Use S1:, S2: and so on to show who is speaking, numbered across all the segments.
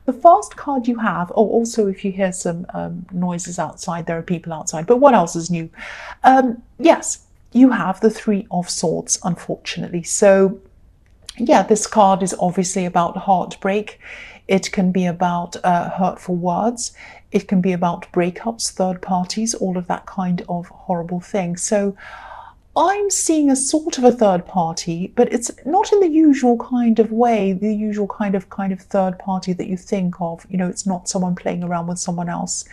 S1: The first card you have, oh, also if you hear some noises outside, there are people outside, but what else is new? Yes, you have the Three of Swords, unfortunately. So yeah, this card is obviously about heartbreak. It can be about hurtful words. It can be about breakups, third parties, all of that kind of horrible thing. So I'm seeing a sort of a third party, but it's not in the usual kind of way, the usual kind of third party that you think of. You know, it's not someone playing around with someone else.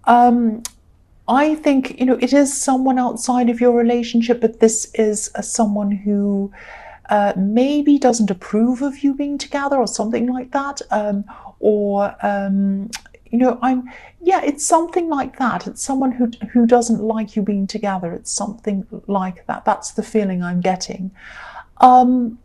S1: I think, you know, it is someone outside of your relationship, but this is someone who maybe doesn't approve of you being together or something like that. You know, it's something like that. It's someone who doesn't like you being together. It's something like that. That's the feeling I'm getting. I'm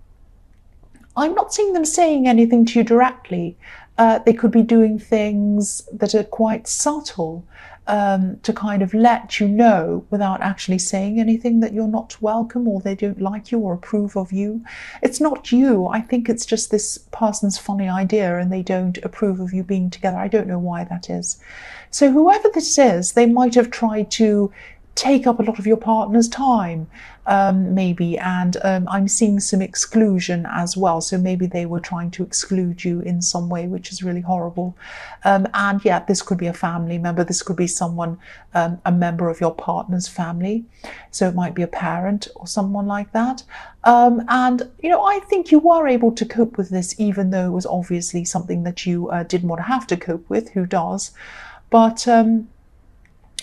S1: not seeing them saying anything to you directly. They could be doing things that are quite subtle to kind of let you know without actually saying anything that you're not welcome or they don't like you or approve of you. It's not you. I think it's just this person's funny idea and they don't approve of you being together. I don't know why that is. So whoever this is, they might have tried to take up a lot of your partner's time, maybe, and I'm seeing some exclusion as well. So maybe they were trying to exclude you in some way, which is really horrible. And yeah, this could be a family member. This could be someone, a member of your partner's family. So it might be a parent or someone like that. And, you know, I think you were able to cope with this, even though it was obviously something that you didn't want to have to cope with. Who does? But,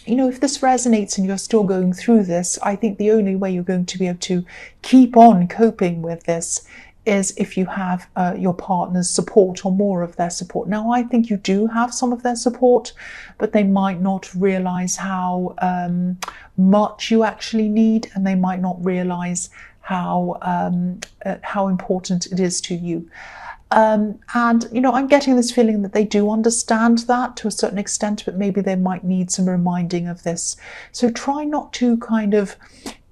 S1: you know, if this resonates and you're still going through this, I think the only way you're going to be able to keep on coping with this is if you have your partner's support or more of their support. Now, I think you do have some of their support, but they might not realize how much you actually need, and they might not realize how important it is to you. And, you know, I'm getting this feeling that they do understand that to a certain extent, but maybe they might need some reminding of this. So try not to kind of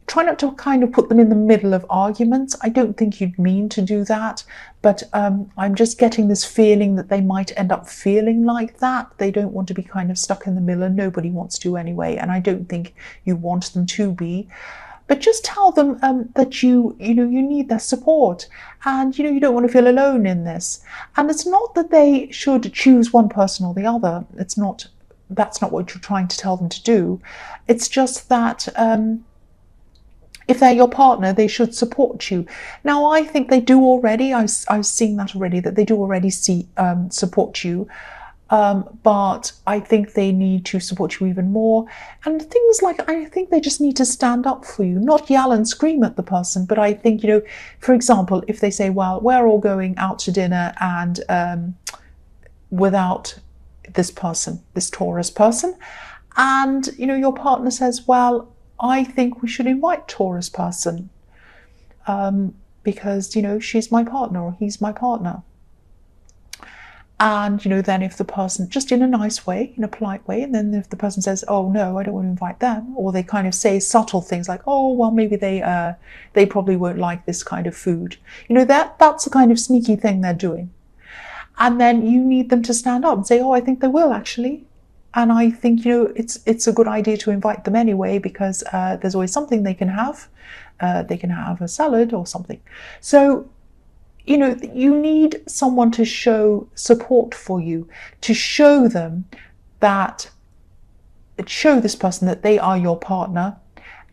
S1: put them in the middle of arguments. I don't think you'd mean to do that, but I'm just getting this feeling that they might end up feeling like that. They don't want to be kind of stuck in the middle, and nobody wants to anyway, and I don't think you want them to be. But just tell them that you need their support, and you don't want to feel alone in this. And it's not that they should choose one person or the other. That's not what you're trying to tell them to do. It's just that if they're your partner, they should support you. Now, I think they do already. I've seen that already, that they do already support you. But I think they need to support you even more. And things like, I think they just need to stand up for you, not yell and scream at the person. But I think, for example, if they say, well, we're all going out to dinner and without this person, this Taurus person, and, your partner says, well, I think we should invite Taurus person because, she's my partner or he's my partner. And, then if the person, just in a nice way, in a polite way, and then if the person says, oh, no, I don't want to invite them, or they kind of say subtle things like, oh, well, maybe they probably won't like this kind of food. That's the kind of sneaky thing they're doing. And then you need them to stand up and say, oh, I think they will actually. And I think, it's a good idea to invite them anyway, because there's always something they can have. They can have a salad or something. So, you need someone to show support for you, to show them show this person that they are your partner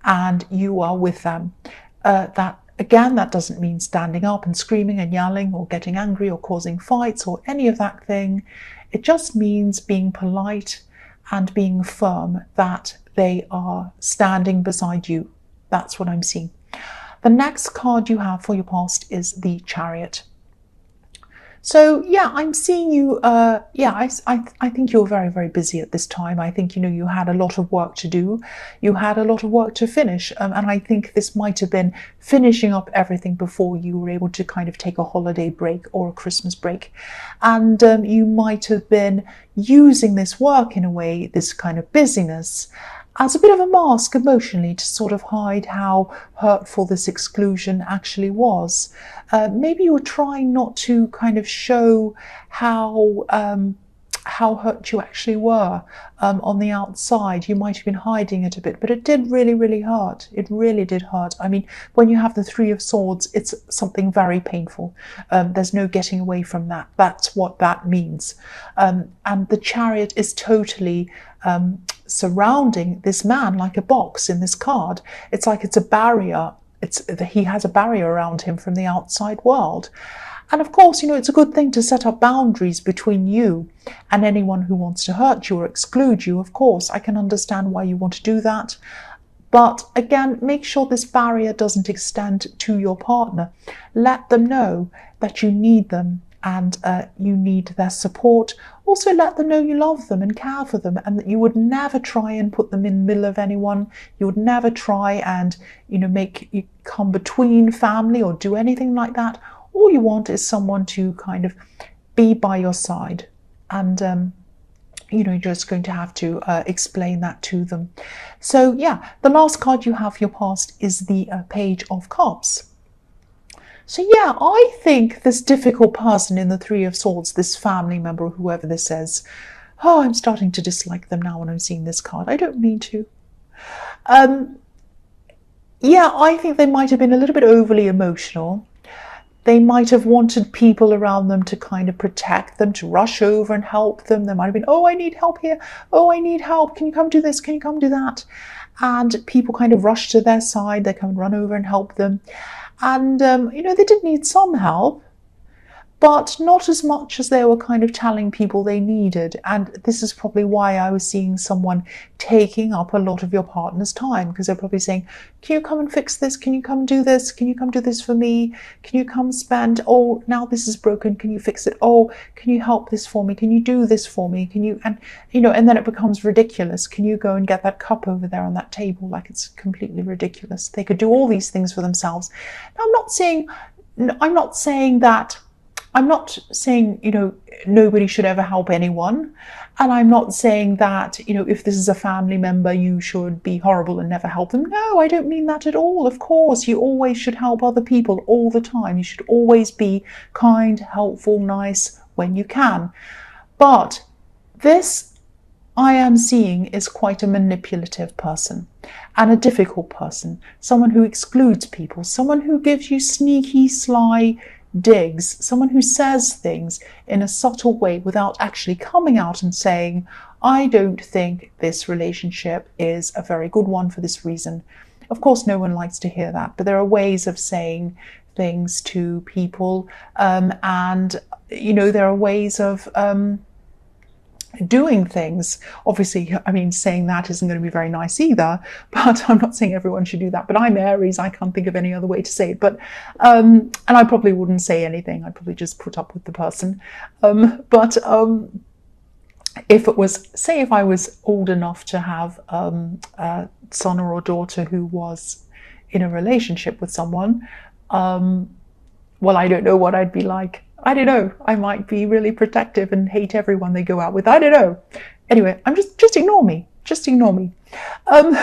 S1: and you are with them. That doesn't mean standing up and screaming and yelling or getting angry or causing fights or any of that thing. It just means being polite and being firm that they are standing beside you. That's what I'm seeing. The next card you have for your past is the Chariot. So yeah, I'm seeing you, I think you're very, very busy at this time. I think, you had a lot of work to do. You had a lot of work to finish. And I think this might have been finishing up everything before you were able to kind of take a holiday break or a Christmas break. And you might have been using this work in a way, this kind of busyness, as a bit of a mask emotionally to sort of hide how hurtful this exclusion actually was. Maybe you were trying not to kind of show how hurt you actually were on the outside. You might have been hiding it a bit, but it did really, really hurt. It really did hurt. I mean, when you have the Three of Swords, it's something very painful. There's no getting away from that. That's what that means. And the Chariot is totally surrounding this man like a box in this card. It's like it's a barrier. He has a barrier around him from the outside world. And of course, it's a good thing to set up boundaries between you and anyone who wants to hurt you or exclude you. Of course, I can understand why you want to do that. But again, make sure this barrier doesn't extend to your partner. Let them know that you need them and you need their support. Also let them know you love them and care for them, and that you would never try and put them in the middle of anyone. You would never try and make you come between family or do anything like that. All you want is someone to kind of be by your side, and you're just going to have to explain that to them. So yeah, the last card you have for your past is the Page of Cups. So yeah, I think this difficult person in the Three of Swords, this family member or whoever this is, I'm starting to dislike them now when I'm seeing this card. I don't mean to. Yeah, I think they might have been a little bit overly emotional. They might have wanted people around them to kind of protect them, to rush over and help them. There might have been, I need help here. I need help. Can you come do this? Can you come do that? And people kind of rush to their side. They come and run over and help them. And, they did need some help, but not as much as they were kind of telling people they needed. And this is probably why I was seeing someone taking up a lot of your partner's time, because they're probably saying, can you come and fix this? Can you come do this? Can you come do this for me? Can you come spend, now this is broken, can you fix it? Can you help this for me? Can you do this for me? Can you, and then it becomes ridiculous. Can you go and get that cup over there on that table? Like, it's completely ridiculous. They could do all these things for themselves. Now, I'm not saying nobody should ever help anyone. And I'm not saying that, if this is a family member, you should be horrible and never help them. No, I don't mean that at all. Of course, you always should help other people all the time. You should always be kind, helpful, nice when you can. But this I am seeing is quite a manipulative person and a difficult person. Someone who excludes people, someone who gives you sneaky, sly digs, someone who says things in a subtle way without actually coming out and saying, I don't think this relationship is a very good one for this reason. Of course, no one likes to hear that, but there are ways of saying things to people, and there are ways of doing things. Obviously, saying that isn't going to be very nice either, but I'm not saying everyone should do that. But I'm Aries, I can't think of any other way to say it. But and I probably wouldn't say anything. I'd probably just put up with the person. But if it was, say, if I was old enough to have a son or a daughter who was in a relationship with someone, well, I don't know what I'd be like. I don't know. I might be really protective and hate everyone they go out with. I don't know. Anyway, just ignore me. Just ignore me. I'm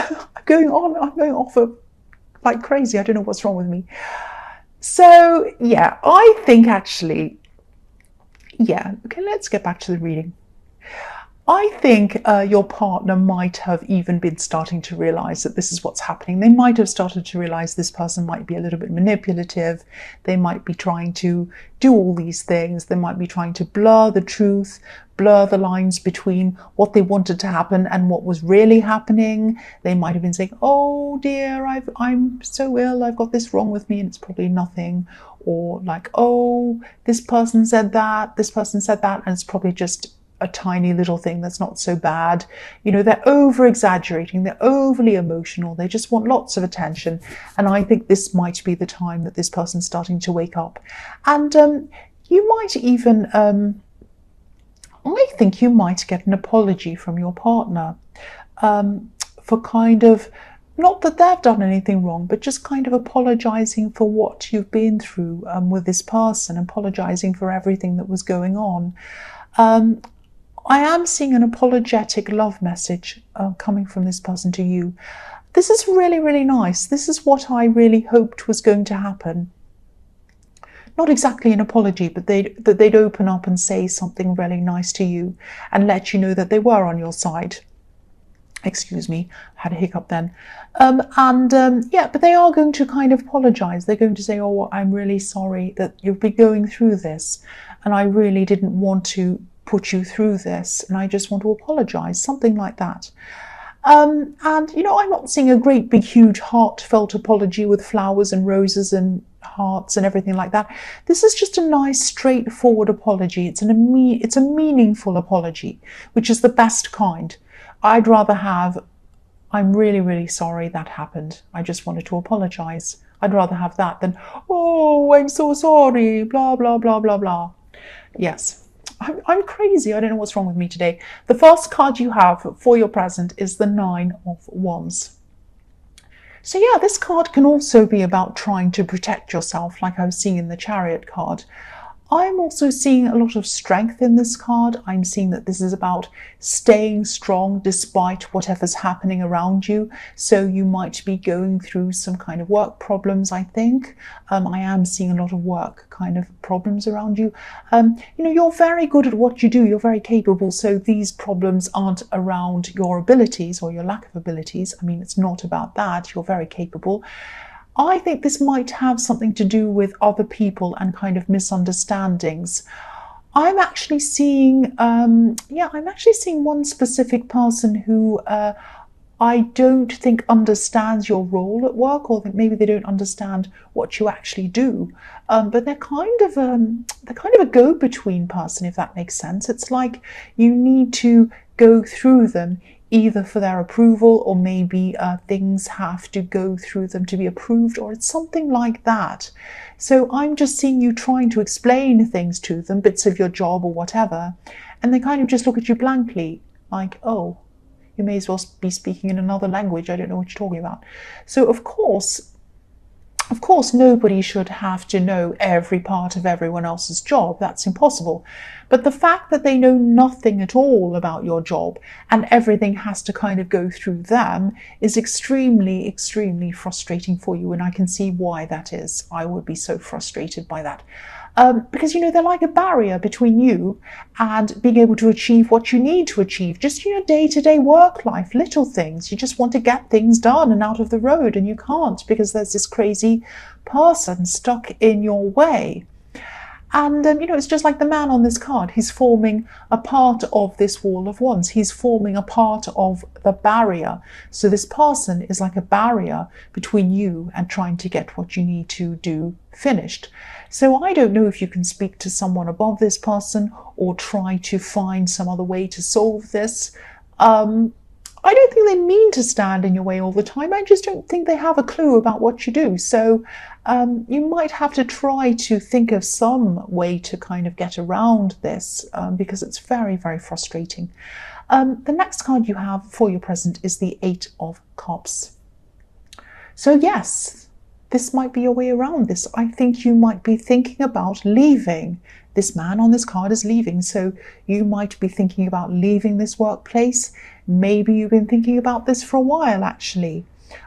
S1: going off like crazy. I don't know what's wrong with me. So yeah, I think actually, yeah. Okay, let's get back to the reading. I think your partner might have even been starting to realize that this is what's happening. They might have started to realize this person might be a little bit manipulative. They might be trying to do all these things. They might be trying to blur the truth, blur the lines between what they wanted to happen and what was really happening. They might have been saying, oh dear, I'm so ill, I've got this wrong with me, and it's probably nothing. Or like, oh, this person said that, and it's probably just a tiny little thing that's not so bad. They're over exaggerating, they're overly emotional, they just want lots of attention. And I think this might be the time that this person's starting to wake up. And you might even, I think you might get an apology from your partner for kind of, not that they've done anything wrong, but just kind of apologizing for what you've been through with this person, apologizing for everything that was going on. I am seeing an apologetic love message coming from this person to you. This is really, really nice. This is what I really hoped was going to happen. Not exactly an apology, but that they'd open up and say something really nice to you and let you know that they were on your side. Excuse me, I had a hiccup then. Yeah, but they are going to kind of apologize. They're going to say, oh, I'm really sorry that you've been going through this, and I really didn't want to put you through this, and I just want to apologize, something like that. And, you know, I'm not seeing a great big huge heartfelt apology with flowers and roses and hearts and everything like that. This is just a nice straightforward apology. It's a meaningful apology, which is the best kind. I'd rather have, I'm really, really sorry that happened. I just wanted to apologize. I'd rather have that than, oh, I'm so sorry, blah, blah, blah, blah, blah. Yes. I'm crazy. I don't know what's wrong with me today. The first card you have for your present is the Nine of Wands. So yeah, this card can also be about trying to protect yourself, like I was seeing in the Chariot card. I'm also seeing a lot of strength in this card. I'm seeing that this is about staying strong despite whatever's happening around you. So you might be going through some kind of work problems, I think. I am seeing a lot of work kind of problems around you. You know, you're very good at what you do. You're very capable. So these problems aren't around your abilities or your lack of abilities. I mean, it's not about that. You're very capable. I think this might have something to do with other people and kind of misunderstandings. I'm actually seeing, I'm actually seeing one specific person who I don't think understands your role at work, or that maybe they don't understand what you actually do. But they're kind of a go-between person, if that makes sense. It's like you need to go through them either for their approval, or maybe things have to go through them to be approved, or it's something like that. So I'm just seeing you trying to explain things to them, bits of your job or whatever, and they kind of just look at you blankly, like, oh, you may as well be speaking in another language. I don't know what you're talking about. So of course, nobody should have to know every part of everyone else's job. That's impossible. But the fact that they know nothing at all about your job and everything has to kind of go through them is extremely, extremely frustrating for you. And I can see why that is. I would be so frustrated by that. Because, you know, they're like a barrier between you and being able to achieve what you need to achieve. Just, you know, day-to-day work life, little things. You just want to get things done and out of the road, and you can't because there's this crazy person stuck in your way. And, you know, it's just like the man on this card. He's forming a part of this wall of wands. He's forming a part of the barrier. So this person is like a barrier between you and trying to get what you need to do finished. So I don't know if you can speak to someone above this person or try to find some other way to solve this. I don't think they mean to stand in your way all the time. I just don't think they have a clue about what you do. So you might have to try to think of some way to kind of get around this because it's very, very frustrating. The next card you have for your present is the Eight of Cups. So yes, this might be your way around this. I think you might be thinking about leaving. This man on this card is leaving, so you might be thinking about leaving this workplace. Maybe you've been thinking about this for a while, actually.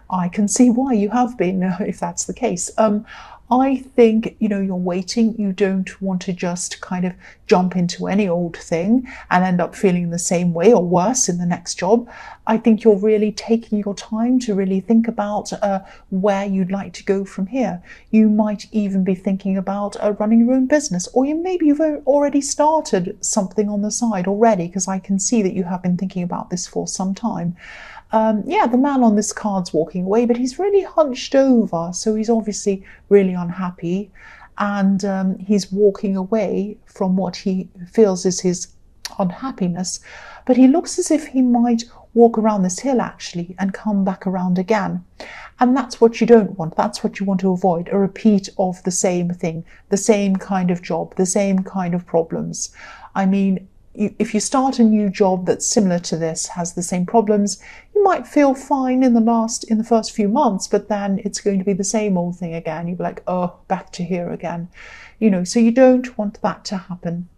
S1: I can see why you have been, if that's the case. I think, you know, you're waiting. You don't want to just kind of jump into any old thing and end up feeling the same way or worse in the next job. I think you're really taking your time to really think about where you'd like to go from here. You might even be thinking about running your own business, or maybe you've already started something on the side already, because I can see that you have been thinking about this for some time. Yeah, the man on this card's walking away, but he's really hunched over, so he's obviously really unhappy, and he's walking away from what he feels is his unhappiness, but he looks as if he might walk around this hill actually and come back around again. And that's what you don't want. That's what you want to avoid, a repeat of the same thing, the same kind of job, the same kind of problems. I mean, if you start a new job that's similar to this, has the same problems, you might feel fine in the first few months, but then it's going to be the same old thing again. You'll be like, oh, back to here again. You know, so you don't want that to happen.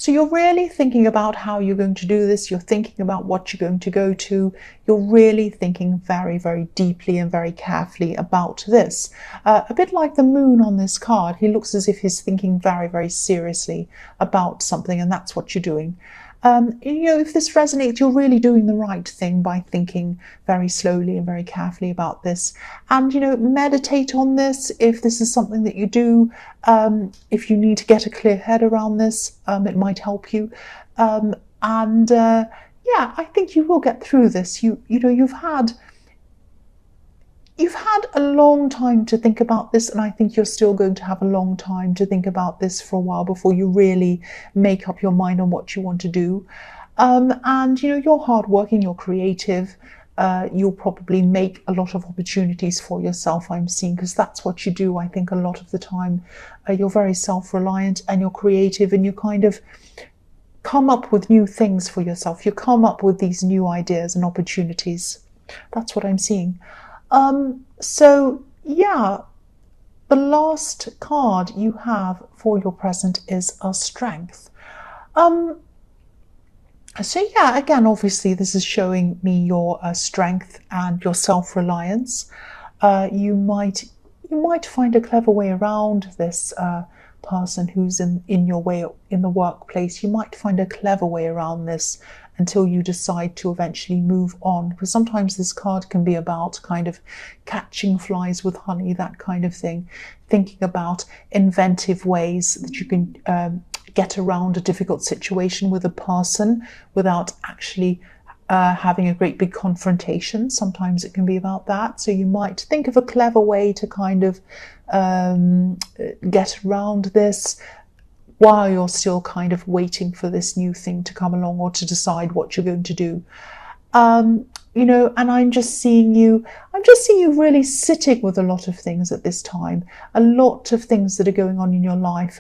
S1: So you're really thinking about how you're going to do this. You're thinking about what you're going to go to. You're really thinking very, very deeply and very carefully about this. A bit like the moon on this card. He looks as if he's thinking very, very seriously about something, and that's what you're doing. If this resonates, you're really doing the right thing by thinking very slowly and very carefully about this. And, meditate on this if this is something that you do. If you need to get a clear head around this, it might help you. Yeah, I think you will get through this. You've had a long time to think about this, and I think you're still going to have a long time to think about this for a while before you really make up your mind on what you want to do. You're hardworking, you're creative, you'll probably make a lot of opportunities for yourself, I'm seeing, because that's what you do, I think, a lot of the time. You're very self-reliant and you're creative, and you kind of come up with new things for yourself. You come up with these new ideas and opportunities. That's what I'm seeing. So yeah, the last card you have for your present is a strength. So yeah, again, obviously this is showing me your strength and your self-reliance. You might find a clever way around this person who's in your way in the workplace. You might find a clever way around this until you decide to eventually move on. Because sometimes this card can be about kind of catching flies with honey, that kind of thing. Thinking about inventive ways that you can get around a difficult situation with a person without actually having a great big confrontation. Sometimes it can be about that. So you might think of a clever way to kind of get around this while you're still kind of waiting for this new thing to come along or to decide what you're going to do. And I'm just seeing you really sitting with a lot of things at this time, a lot of things that are going on in your life.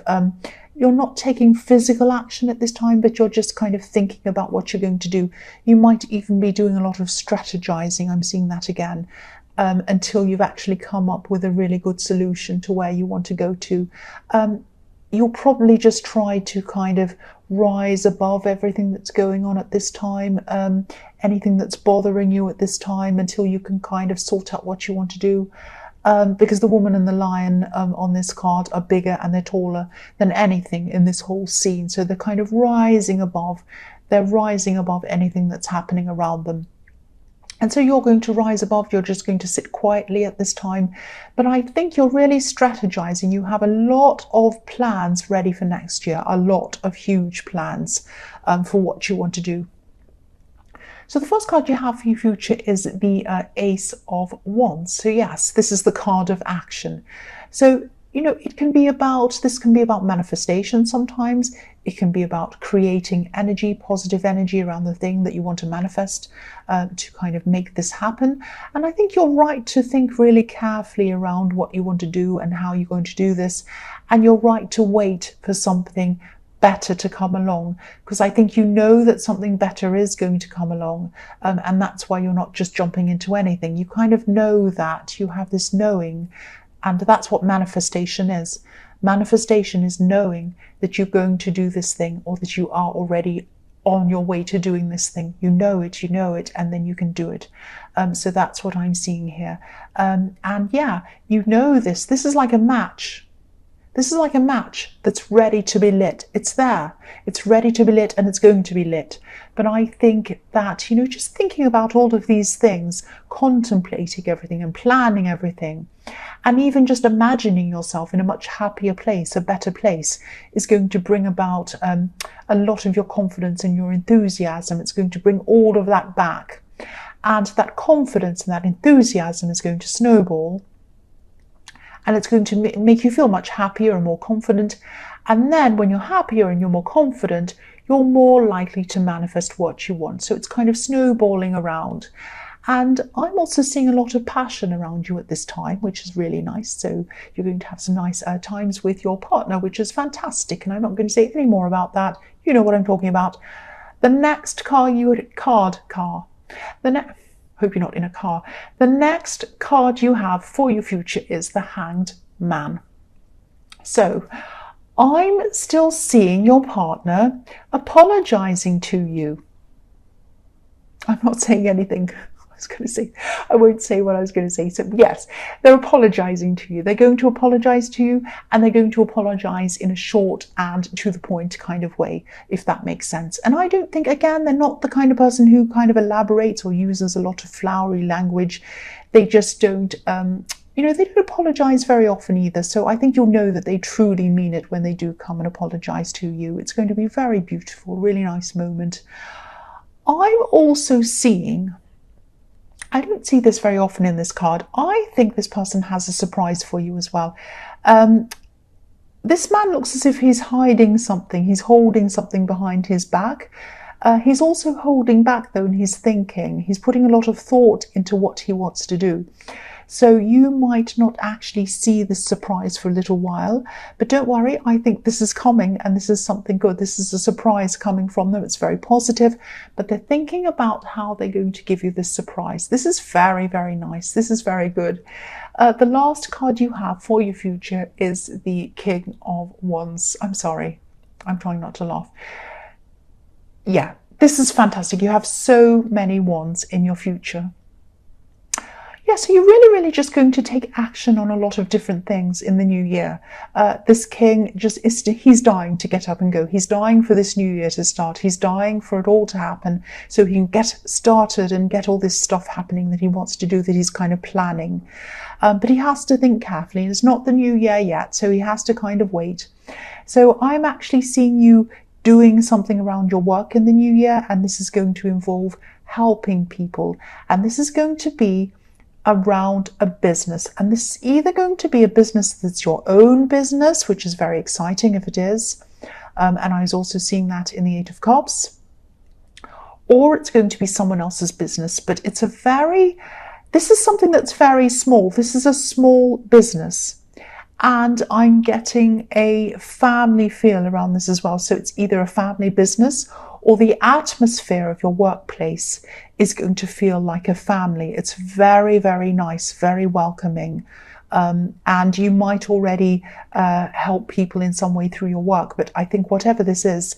S1: You're not taking physical action at this time, but you're just kind of thinking about what you're going to do. You might even be doing a lot of strategizing. I'm seeing that again, until you've actually come up with a really good solution to where you want to go to. You'll probably just try to kind of rise above everything that's going on at this time, anything that's bothering you at this time, until you can kind of sort out what you want to do. Because the woman and the lion on this card are bigger and they're taller than anything in this whole scene. So they're kind of rising above. They're rising above anything that's happening around them. And so you're going to rise above, you're just going to sit quietly at this time. But I think you're really strategizing. You have a lot of plans ready for next year, a lot of huge plans for what you want to do. So the first card you have for your future is the Ace of Wands. So yes, this is the card of action. So, this can be about manifestation sometimes. It can be about creating energy, positive energy around the thing that you want to manifest to kind of make this happen. And I think you're right to think really carefully around what you want to do and how you're going to do this. And you're right to wait for something better to come along, because I think that something better is going to come along, and that's why you're not just jumping into anything. You kind of know that, you have this knowing, and that's what manifestation is. Manifestation is knowing that you're going to do this thing, or that you are already on your way to doing this thing. You know it, and then you can do it. So that's what I'm seeing here. And yeah, this is like a match. This is like a match that's ready to be lit. It's there. It's ready to be lit, and it's going to be lit. But I think that, just thinking about all of these things, contemplating everything and planning everything, and even just imagining yourself in a much happier place, a better place, is going to bring about a lot of your confidence and your enthusiasm. It's going to bring all of that back. And that confidence and that enthusiasm is going to snowball. And it's going to make you feel much happier and more confident. And then when you're happier and you're more confident, you're more likely to manifest what you want. So it's kind of snowballing around. And I'm also seeing a lot of passion around you at this time, which is really nice. So you're going to have some nice times with your partner, which is fantastic. And I'm not going to say any more about that. You know what I'm talking about. The next hope you're not in a car. The next card you have for your future is the Hanged Man. So I'm still seeing your partner apologizing to you. I'm not saying anything. I won't say what I was going to say. So yes, they're apologizing to you. They're going to apologize to you, and they're going to apologize in a short and to the point kind of way, if that makes sense. And I don't think, again, they're not the kind of person who kind of elaborates or uses a lot of flowery language. They just don't, they don't apologize very often either. So I think you'll know that they truly mean it when they do come and apologize to you. It's going to be very beautiful, really nice moment. I'm also seeing, I don't see this very often in this card, I think this person has a surprise for you as well. This man looks as if he's hiding something. He's holding something behind his back. He's also holding back, though, in his thinking. He's putting a lot of thought into what he wants to do. So you might not actually see this surprise for a little while, but don't worry, I think this is coming, and this is something good. This is a surprise coming from them. It's very positive, but they're thinking about how they're going to give you this surprise. This is very, very nice. This is very good. The last card you have for your future is the King of Wands. I'm sorry, I'm trying not to laugh. Yeah, this is fantastic. You have so many wands in your future. Yeah, so you're really just going to take action on a lot of different things in the new year. This king he's dying to get up and go. He's dying for this new year to start. He's dying for it all to happen so he can get started and get all this stuff happening that he wants to do, that he's kind of planning. But he has to think carefully. It's not the new year yet, so he has to kind of wait. So I'm actually seeing you doing something around your work in the new year, and this is going to involve helping people. And this is going to be around a business, and this is either going to be a business that's your own business, which is very exciting if it is, and I was also seeing that in the Eight of Cups, or it's going to be someone else's business. But this is something that's very small. This is a small business, and I'm getting a family feel around this as well. So it's either a family business, or the atmosphere of your workplace is going to feel like a family. It's very, very nice, very welcoming. And you might already help people in some way through your work. But I think whatever this is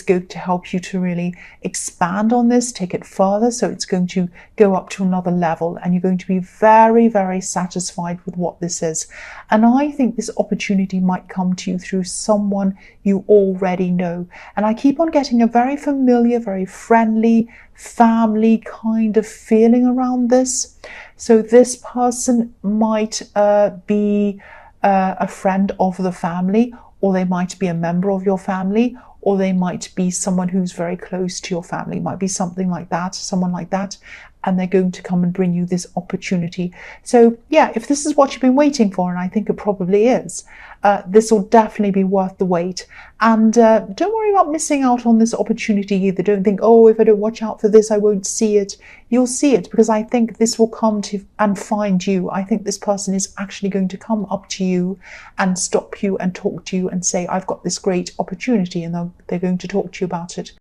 S1: going to help you to really expand on this, take it further. So it's going to go up to another level, and you're going to be very, very satisfied with what this is. And I think this opportunity might come to you through someone you already know. And I keep on getting a very familiar, very friendly, family kind of feeling around this. So this person might be a friend of the family, or they might be a member of your family, or they might be someone who's very close to your family. It might be something like that, someone like that, and they're going to come and bring you this opportunity. So yeah, if this is what you've been waiting for, and I think it probably is, this will definitely be worth the wait. And don't worry about missing out on this opportunity either. Don't think, oh, if I don't watch out for this, I won't see it. You'll see it, because I think this will come to and find you. I think this person is actually going to come up to you and stop you and talk to you and say, I've got this great opportunity, and they're going to talk to you about it.